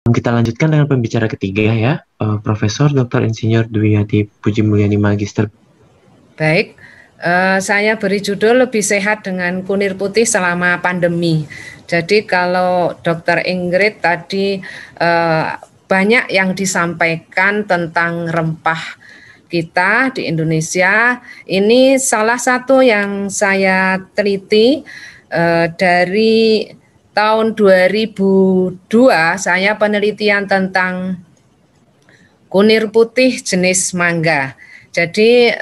Kita lanjutkan dengan pembicara ketiga ya, Profesor Dr. Insinyur Dwi Yati Puji Mulyani Magister. Baik, saya beri judul lebih sehat dengan kunir putih selama pandemi. Jadi kalau Dr. Ingrid tadi banyak yang disampaikan tentang rempah kita di Indonesia. Ini salah satu yang saya teliti dari tahun 2002, saya penelitian tentang kunir putih jenis mangga. Jadi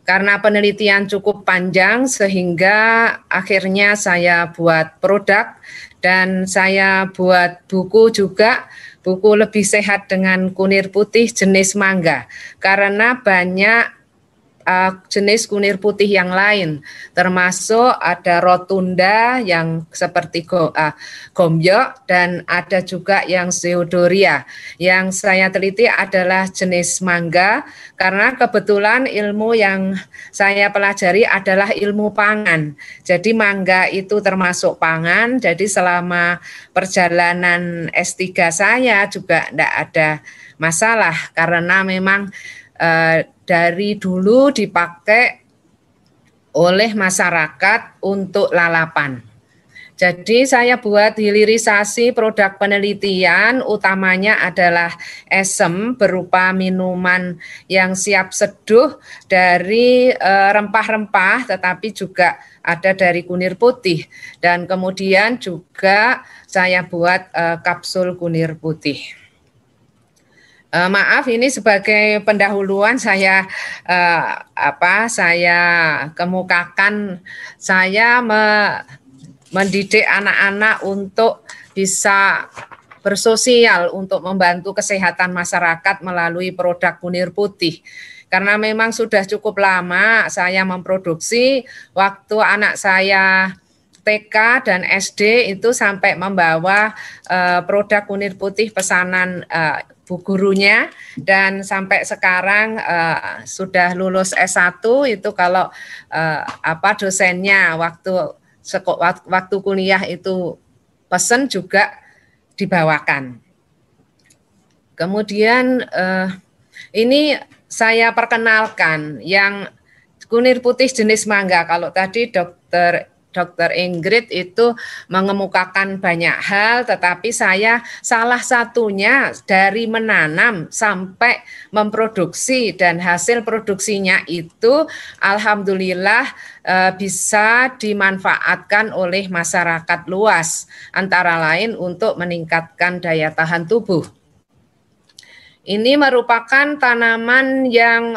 karena penelitian cukup panjang sehingga akhirnya saya buat produk dan saya buat buku juga, buku lebih sehat dengan kunir putih jenis mangga. Karena banyak jenis kunir putih yang lain, termasuk ada rotunda yang seperti gombyok dan ada juga yang zeodoria. Yang saya teliti adalah jenis mangga karena kebetulan ilmu yang saya pelajari adalah ilmu pangan. Jadi mangga itu termasuk pangan, jadi selama perjalanan S3 saya juga tidak ada masalah karena memang dari dulu dipakai oleh masyarakat untuk lalapan. Jadi saya buat hilirisasi produk penelitian, utamanya adalah esem berupa minuman yang siap seduh dari rempah-rempah, tetapi juga ada dari kunir putih. Dan kemudian juga saya buat kapsul kunir putih. Maaf, ini sebagai pendahuluan saya saya kemukakan saya mendidik anak-anak untuk bisa bersosial untuk membantu kesehatan masyarakat melalui produk kunir putih. Karena memang sudah cukup lama saya memproduksi, waktu anak saya TK dan SD itu sampai membawa produk kunir putih pesanan bu gurunya, dan sampai sekarang sudah lulus S1 itu kalau dosennya waktu kuliah itu pesen juga dibawakan. Kemudian ini saya perkenalkan yang kunir putih jenis mangga. Kalau tadi Dr. Ingrid itu mengemukakan banyak hal, tetapi saya salah satunya dari menanam sampai memproduksi dan hasil produksinya itu alhamdulillah bisa dimanfaatkan oleh masyarakat luas, antara lain untuk meningkatkan daya tahan tubuh. Ini merupakan tanaman yang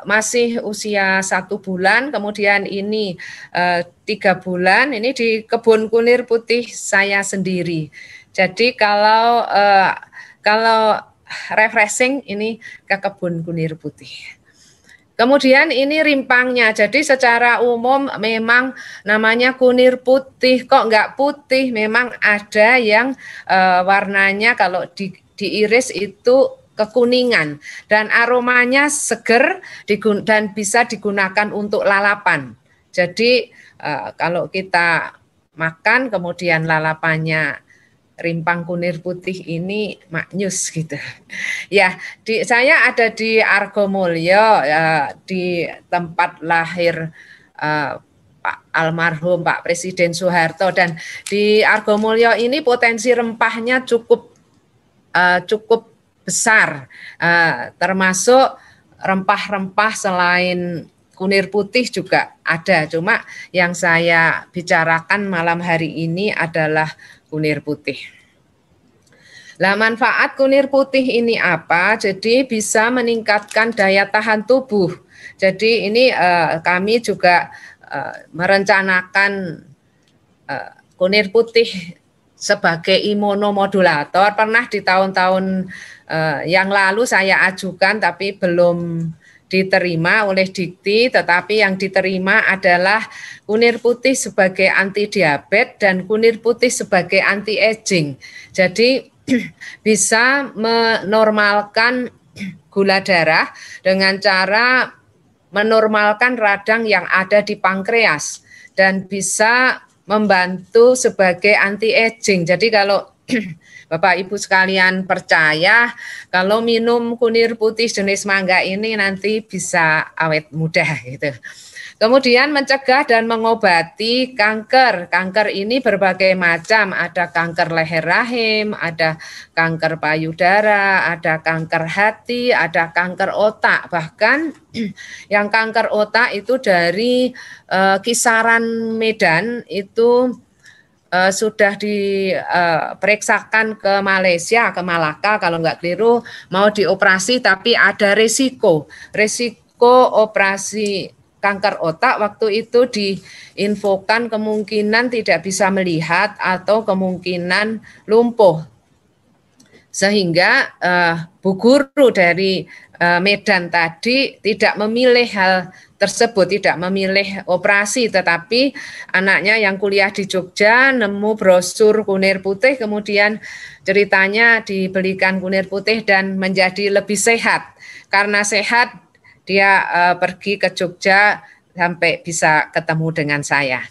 masih usia 1 bulan, kemudian ini 3 bulan. Ini di kebun kunir putih saya sendiri. Jadi kalau refreshing ini ke kebun kunir putih. Kemudian ini rimpangnya, jadi secara umum memang namanya kunir putih, kok enggak putih, memang ada yang warnanya kalau diiris itu kekuningan dan aromanya seger dan bisa digunakan untuk lalapan. Jadi kalau kita makan kemudian lalapannya rimpang kunir putih ini maknyus gitu. Ya, saya ada di Argomulyo, di tempat lahir Pak almarhum Pak Presiden Soeharto, dan di Argomulyo ini potensi rempahnya cukup besar, termasuk rempah-rempah selain kunir putih juga ada. Cuma yang saya bicarakan malam hari ini adalah kunir putih. Nah, manfaat kunir putih ini apa? Jadi bisa meningkatkan daya tahan tubuh. Jadi ini kami juga merencanakan kunir putih sebagai imunomodulator. Pernah di tahun-tahun yang lalu saya ajukan tapi belum diterima oleh Dikti, tetapi yang diterima adalah kunir putih sebagai anti diabetes dan kunir putih sebagai anti aging. Jadi bisa menormalkan gula darah dengan cara menormalkan radang yang ada di pankreas dan bisa membantu sebagai anti aging. Jadi kalau Bapak Ibu sekalian percaya kalau minum kunir putih jenis mangga ini nanti bisa awet muda gitu. Kemudian mencegah dan mengobati kanker. Kanker ini berbagai macam, ada kanker leher rahim, ada kanker payudara, ada kanker hati, ada kanker otak. Bahkan yang kanker otak itu dari kisaran Medan itu sudah diperiksakan ke Malaysia, ke Malaka kalau nggak keliru, mau dioperasi tapi ada risiko operasi kanker otak waktu itu diinfokan kemungkinan tidak bisa melihat atau kemungkinan lumpuh. Sehingga Bu Guru dari Medan tadi tidak memilih hal tersebut, tidak memilih operasi, tetapi anaknya yang kuliah di Jogja nemu brosur kunir putih, kemudian ceritanya dibelikan kunir putih dan menjadi lebih sehat. Karena sehat, dia pergi ke Jogja sampai bisa ketemu dengan saya.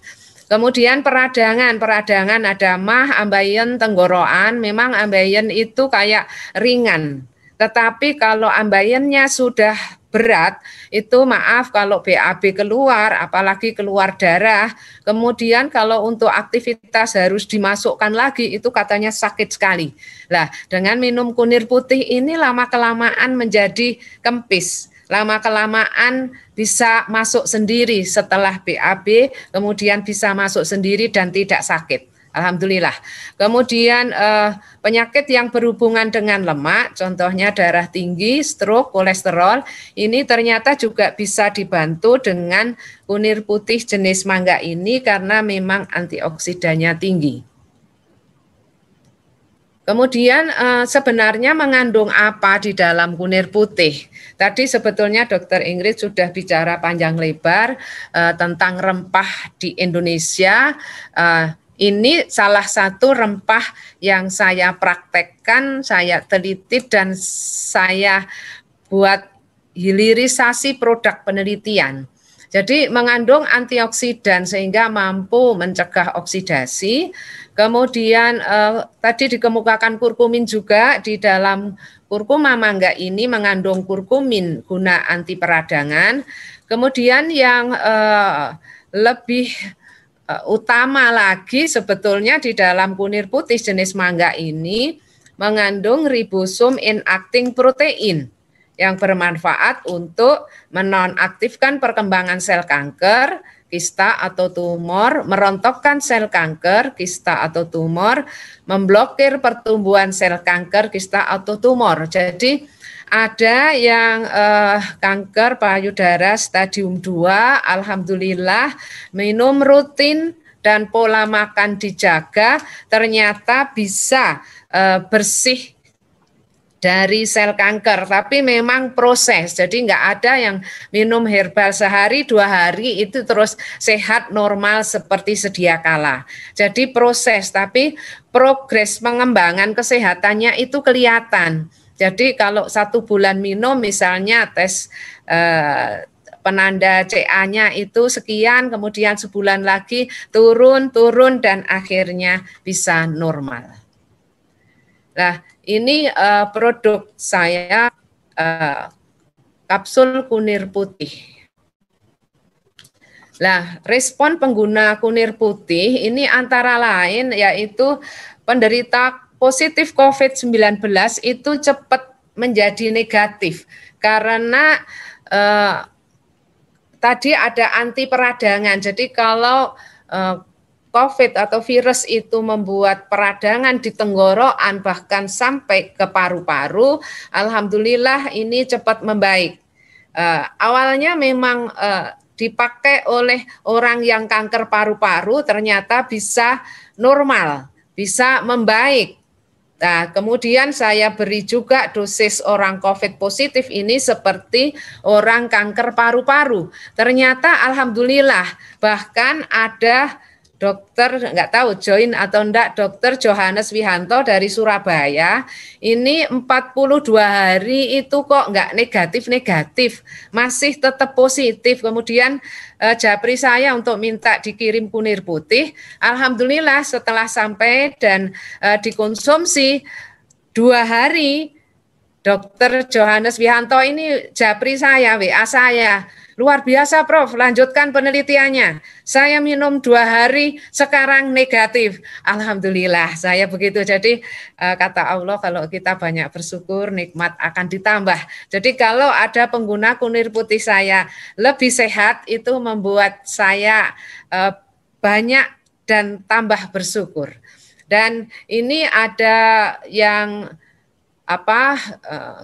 Kemudian peradangan ada mah, ambeien, tenggorokan. Memang ambeien itu kayak ringan. Tetapi kalau ambeiennya sudah berat, itu maaf kalau BAB keluar, apalagi keluar darah. Kemudian kalau untuk aktivitas harus dimasukkan lagi, itu katanya sakit sekali. Nah, dengan minum kunir putih ini lama-kelamaan menjadi kempis. Lama-kelamaan bisa masuk sendiri setelah BAB, kemudian bisa masuk sendiri dan tidak sakit. Alhamdulillah. Kemudian penyakit yang berhubungan dengan lemak, contohnya darah tinggi, stroke, kolesterol, ini ternyata juga bisa dibantu dengan kunir putih jenis mangga ini karena memang antioksidannya tinggi. Kemudian sebenarnya mengandung apa di dalam kunir putih? Tadi sebetulnya Dr. Ingrid sudah bicara panjang lebar tentang rempah di Indonesia. Ini salah satu rempah yang saya praktekkan, saya teliti dan saya buat hilirisasi produk penelitian. Jadi mengandung antioksidan sehingga mampu mencegah oksidasi. Kemudian tadi dikemukakan kurkumin juga di dalam kurkuma mangga ini mengandung kurkumin guna anti peradangan. Kemudian yang lebih utama lagi sebetulnya di dalam kunir putih jenis mangga ini mengandung ribosom inacting protein yang bermanfaat untuk menonaktifkan perkembangan sel kanker, kista atau tumor, merontokkan sel kanker, kista atau tumor, memblokir pertumbuhan sel kanker, kista atau tumor. Jadi ada yang kanker payudara stadium 2, alhamdulillah minum rutin dan pola makan dijaga, ternyata bisa bersih dari sel kanker, tapi memang proses, jadi nggak ada yang minum herbal sehari 2 hari itu terus sehat normal seperti sedia kala. Jadi proses, tapi progres pengembangan kesehatannya itu kelihatan. Jadi kalau 1 bulan minum misalnya tes penanda CA-nya itu sekian, kemudian sebulan lagi turun dan akhirnya bisa normal. Nah, ini produk saya kapsul kunir putih. Nah, respon pengguna kunir putih ini antara lain yaitu penderita positif COVID-19 itu cepat menjadi negatif karena tadi ada anti peradangan. Jadi kalau COVID atau virus itu membuat peradangan di tenggorokan bahkan sampai ke paru-paru, alhamdulillah ini cepat membaik. Awalnya memang dipakai oleh orang yang kanker paru-paru ternyata bisa normal, bisa membaik. Nah, kemudian saya beri juga dosis orang COVID positif ini seperti orang kanker paru-paru. Ternyata alhamdulillah bahkan ada dokter, nggak tahu join atau enggak, Dokter Johannes Wihanto dari Surabaya. Ini 42 hari itu kok nggak negatif-negatif, masih tetap positif. Kemudian japri saya untuk minta dikirim kunir putih. Alhamdulillah setelah sampai dan dikonsumsi 2 hari, Dokter Johannes Wihanto ini japri saya, WA saya. Luar biasa Prof, lanjutkan penelitiannya. Saya minum 2 hari, sekarang negatif. Alhamdulillah, saya begitu. Jadi kata Allah kalau kita banyak bersyukur, nikmat akan ditambah. Jadi kalau ada pengguna kunir putih saya lebih sehat, itu membuat saya banyak dan tambah bersyukur. Dan ini ada yang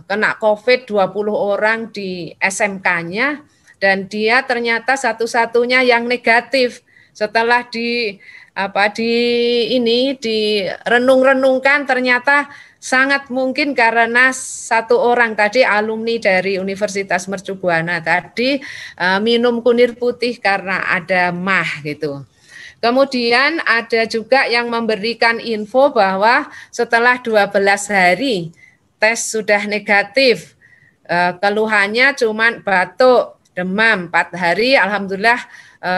kena COVID 20 orang di SMK-nya, dan dia ternyata satu-satunya yang negatif. Setelah direnung-renungkan, ternyata sangat mungkin karena satu orang tadi alumni dari Universitas Mercu Buana tadi minum kunir putih karena ada MAH gitu. Kemudian ada juga yang memberikan info bahwa setelah 12 hari tes sudah negatif, keluhannya cuma batuk, demam 4 hari, alhamdulillah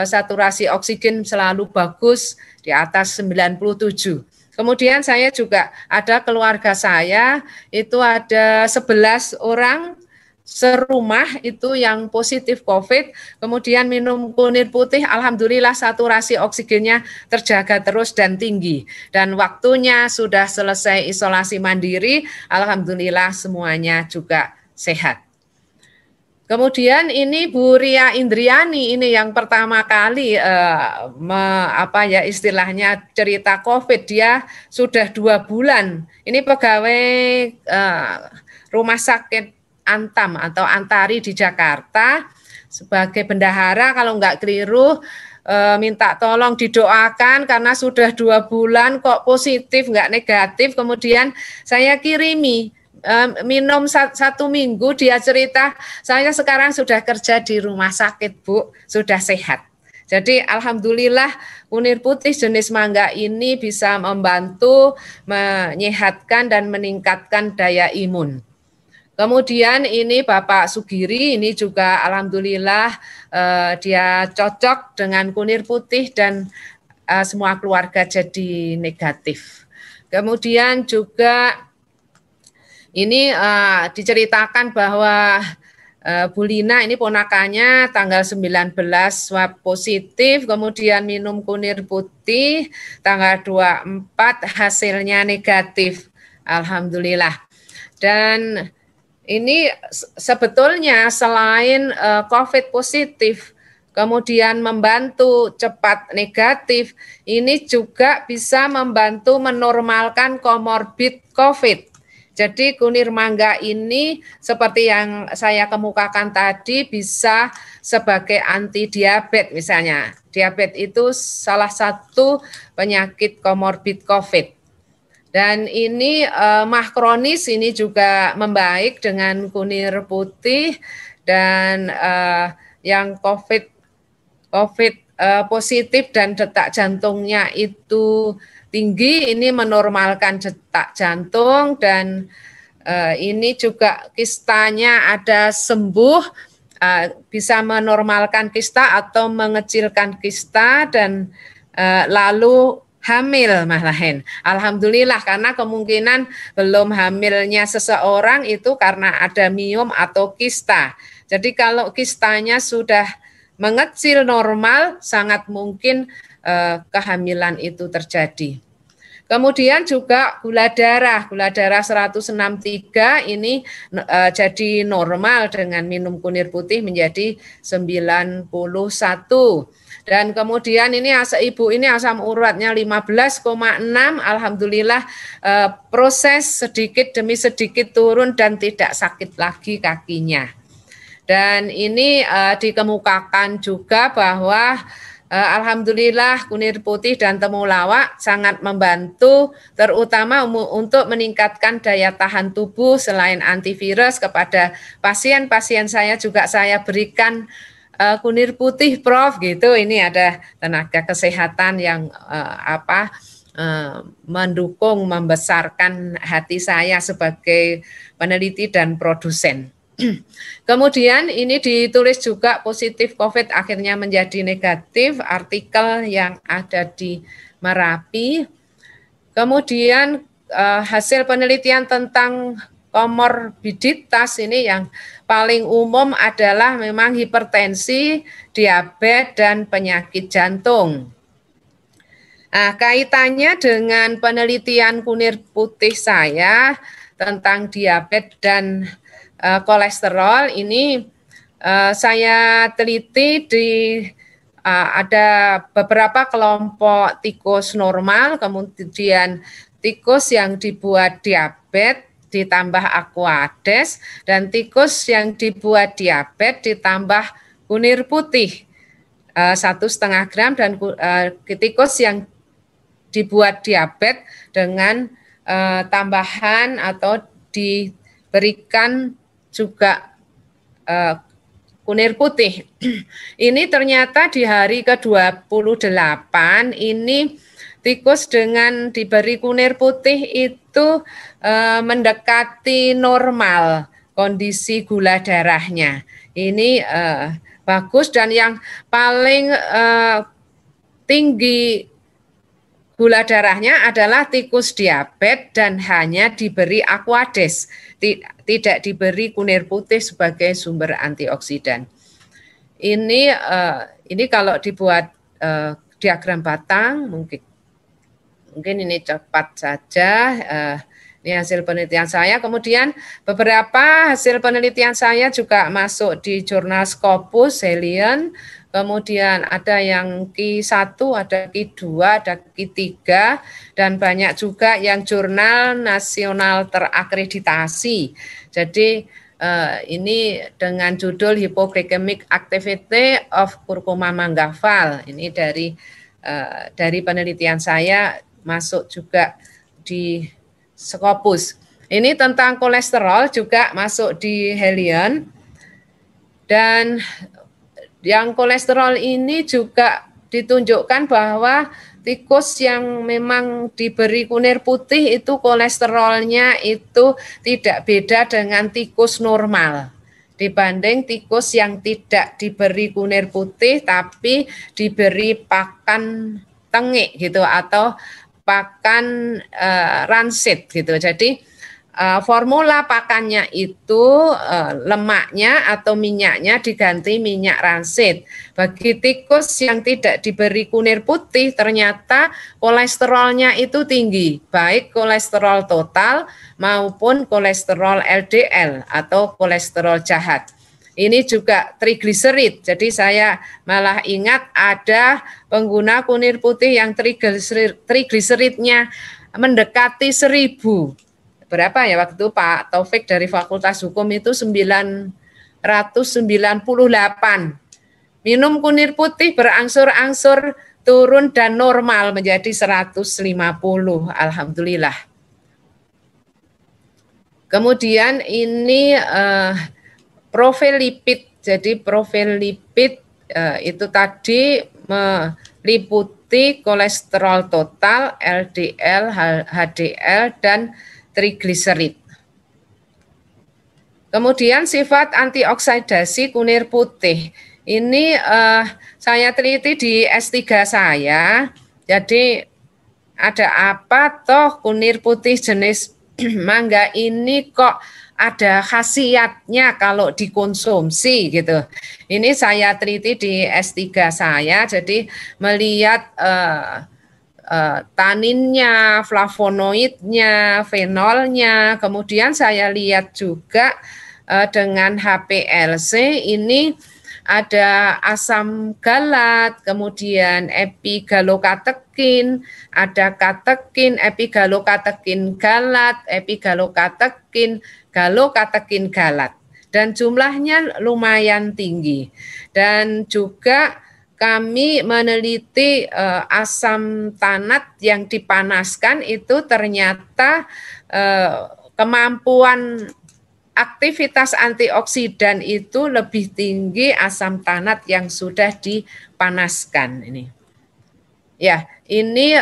saturasi oksigen selalu bagus di atas 97. Kemudian saya juga ada keluarga saya, itu ada 11 orang serumah itu yang positif COVID, kemudian minum kunir putih, alhamdulillah saturasi oksigennya terjaga terus dan tinggi. Dan waktunya sudah selesai isolasi mandiri, alhamdulillah semuanya juga sehat. Kemudian ini Bu Ria Indriani ini yang pertama kali istilahnya cerita COVID, dia sudah 2 bulan. Ini pegawai rumah sakit Antam atau Antari di Jakarta sebagai bendahara, kalau nggak keliru minta tolong didoakan karena sudah 2 bulan kok positif nggak negatif. Kemudian saya kirimi minum 1 minggu, dia cerita saya sekarang sudah kerja di rumah sakit Bu, sudah sehat. Jadi alhamdulillah kunir putih jenis mangga ini bisa membantu menyehatkan dan meningkatkan daya imun. Kemudian ini Bapak Sugiri, ini juga alhamdulillah dia cocok dengan kunir putih dan semua keluarga jadi negatif. Kemudian juga ini diceritakan bahwa Bu Lina ini ponakannya tanggal 19 swab positif, kemudian minum kunir putih, tanggal 24 hasilnya negatif. Alhamdulillah. Dan ini sebetulnya selain COVID positif, kemudian membantu cepat negatif, ini juga bisa membantu menormalkan komorbid COVID. Jadi kunir mangga ini seperti yang saya kemukakan tadi bisa sebagai anti diabetes misalnya. Diabetes itu salah satu penyakit komorbid COVID. Dan ini MAH kronis ini juga membaik dengan kunir putih, dan yang COVID positif dan detak jantungnya itu tinggi, ini menormalkan detak jantung, dan ini juga kistanya ada sembuh, bisa menormalkan kista atau mengecilkan kista, dan lalu hamil malahan. Alhamdulillah, karena kemungkinan belum hamilnya seseorang itu karena ada miom atau kista. Jadi kalau kistanya sudah mengecil normal, sangat mungkin kehamilan itu terjadi. Kemudian juga gula darah 163 ini jadi normal dengan minum kunir putih menjadi 91. Dan kemudian ini ibu ini asam uratnya 15,6, alhamdulillah proses sedikit demi sedikit turun dan tidak sakit lagi kakinya. Dan ini dikemukakan juga bahwa alhamdulillah kunir putih dan temulawak sangat membantu terutama untuk meningkatkan daya tahan tubuh. Selain antivirus, kepada pasien-pasien saya juga saya berikan kunir putih, Prof, gitu. Ini ada tenaga kesehatan yang mendukung, membesarkan hati saya sebagai peneliti dan produsen. Kemudian ini ditulis juga positif COVID akhirnya menjadi negatif, artikel yang ada di Merapi. Kemudian hasil penelitian tentang komorbiditas ini yang paling umum adalah memang hipertensi, diabetes, dan penyakit jantung. Nah, kaitannya dengan penelitian kunir putih saya tentang diabetes dan kolesterol ini saya teliti di ada beberapa kelompok tikus normal, kemudian tikus yang dibuat diabetes ditambah aquades, dan tikus yang dibuat diabetes ditambah kunir putih 1,5 gram, dan tikus yang dibuat diabetes dengan tambahan atau diberikan juga kunir putih. Ini ternyata di hari ke-28 ini tikus dengan diberi kunir putih itu mendekati normal kondisi gula darahnya. Ini bagus, dan yang paling tinggi gula darahnya adalah tikus diabetes dan hanya diberi aquades, tidak diberi kunir putih sebagai sumber antioksidan. Ini kalau dibuat diagram batang mungkin ini cepat saja. Ini hasil penelitian saya. Kemudian beberapa hasil penelitian saya juga masuk di jurnal Scopus, Helion. Kemudian ada yang Q1, ada Q2, ada Q3, dan banyak juga yang jurnal nasional terakreditasi. Jadi ini dengan judul Hypoglycemic Activity of Curcuma manggaphal. Ini dari penelitian saya masuk juga di Scopus. Ini tentang kolesterol juga masuk di Helion. Dan yang kolesterol ini juga ditunjukkan bahwa tikus yang memang diberi kunir putih itu kolesterolnya itu tidak beda dengan tikus normal dibanding tikus yang tidak diberi kunir putih tapi diberi pakan tengik gitu atau pakan rancid gitu. Jadi formula pakannya itu lemaknya atau minyaknya diganti minyak rancid. Bagi tikus yang tidak diberi kunir putih ternyata kolesterolnya itu tinggi, baik kolesterol total maupun kolesterol LDL atau kolesterol jahat. Ini juga trigliserid, jadi saya malah ingat ada pengguna kunir putih yang trigliseridnya mendekati 1000. Berapa ya waktu Pak Taufik dari Fakultas Hukum itu 998. Minum kunir putih berangsur-angsur turun dan normal menjadi 150. Alhamdulillah. Kemudian ini profil lipid. Jadi profil lipid itu tadi meliputi kolesterol total, LDL, HDL, dan trigliserid. Kemudian sifat antioksidasi kunir putih. Ini saya teliti di S3 saya. Jadi ada apa toh kunir putih jenis mangga ini kok ada khasiatnya kalau dikonsumsi gitu. Ini saya teliti di S3 saya. Jadi melihat taninnya, flavonoidnya, fenolnya, kemudian saya lihat juga dengan HPLC ini ada asam galat, kemudian epigalokatekin, ada katekin, epigalokatekin galat, epigalokatekin, galokatekin galat, dan jumlahnya lumayan tinggi. Dan juga kami meneliti asam tanat yang dipanaskan itu ternyata kemampuan aktivitas antioksidan itu lebih tinggi asam tanat yang sudah dipanaskan ini. Ya, ini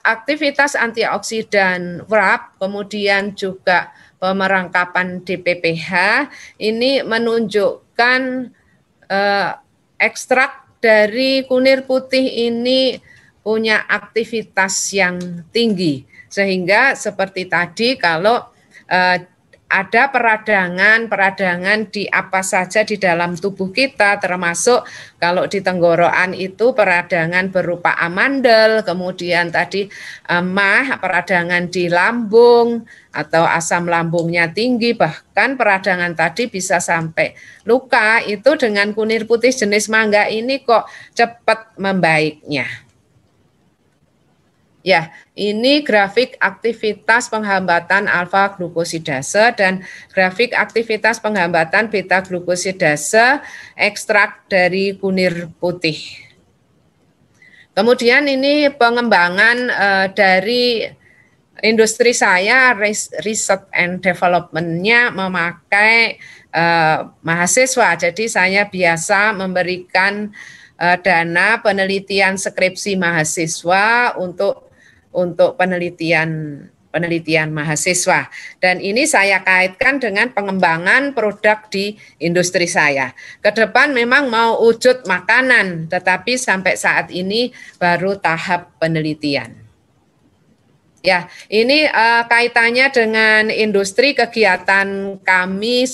aktivitas antioksidan WRAP, kemudian juga pemerangkapan DPPH ini menunjukkan ekstrak dari kunir putih ini punya aktivitas yang tinggi, sehingga seperti tadi kalau ada peradangan di apa saja di dalam tubuh kita, termasuk kalau di tenggorokan itu peradangan berupa amandel, kemudian tadi emah, peradangan di lambung atau asam lambungnya tinggi, bahkan peradangan tadi bisa sampai luka, itu dengan kunir putih jenis mangga ini kok cepat membaiknya. Ya, ini grafik aktivitas penghambatan alfa glukosidase dan grafik aktivitas penghambatan beta glukosidase ekstrak dari kunir putih. Kemudian ini pengembangan dari industri saya, research and development-nya memakai mahasiswa. Jadi saya biasa memberikan dana penelitian skripsi mahasiswa untuk penelitian mahasiswa, dan ini saya kaitkan dengan pengembangan produk di industri saya. Ke depan memang mau wujud makanan, tetapi sampai saat ini baru tahap penelitian. Ya, ini kaitannya dengan industri kegiatan kami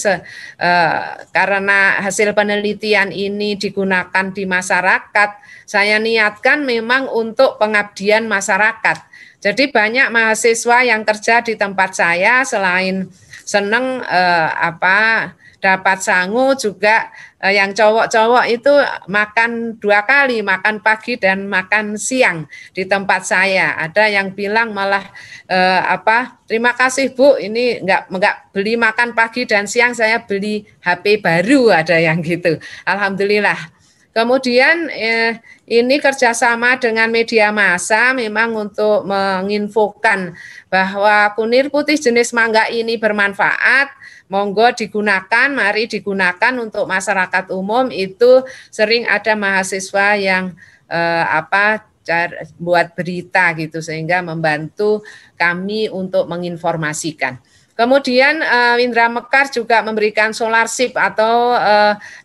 karena hasil penelitian ini digunakan di masyarakat. Saya niatkan memang untuk pengabdian masyarakat. Jadi banyak mahasiswa yang kerja di tempat saya selain seneng dapat sangu juga yang cowok-cowok itu makan 2 kali, makan pagi dan makan siang di tempat saya. Ada yang bilang malah terima kasih Bu, ini enggak beli makan pagi dan siang, saya beli HP baru, ada yang gitu. Alhamdulillah. Kemudian ini kerjasama dengan media massa memang untuk menginfokan bahwa kunir putih jenis mangga ini bermanfaat. Monggo digunakan, mari digunakan untuk masyarakat umum. Itu sering ada mahasiswa yang buat berita gitu, sehingga membantu kami untuk menginformasikan. Kemudian Windra Mekar juga memberikan scholarship atau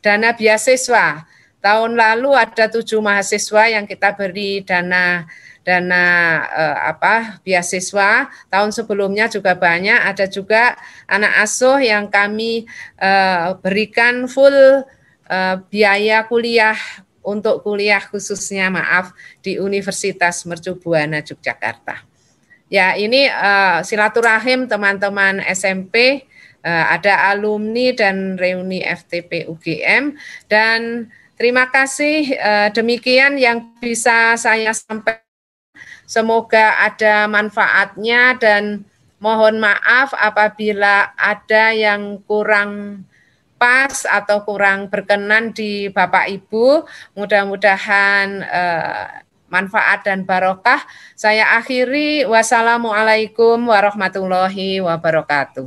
dana beasiswa. Tahun lalu ada 7 mahasiswa yang kita beri dana beasiswa. Tahun sebelumnya juga banyak, ada juga anak asuh yang kami berikan full biaya kuliah untuk kuliah khususnya di Universitas Mercu Buana Yogyakarta. Ya, ini silaturahim teman-teman SMP, ada alumni dan reuni FTP UGM, dan terima kasih, demikian yang bisa saya sampaikan. Semoga ada manfaatnya dan mohon maaf apabila ada yang kurang pas atau kurang berkenan di Bapak Ibu. Mudah-mudahan manfaat dan barokah. Saya akhiri, wassalamualaikum warahmatullahi wabarakatuh.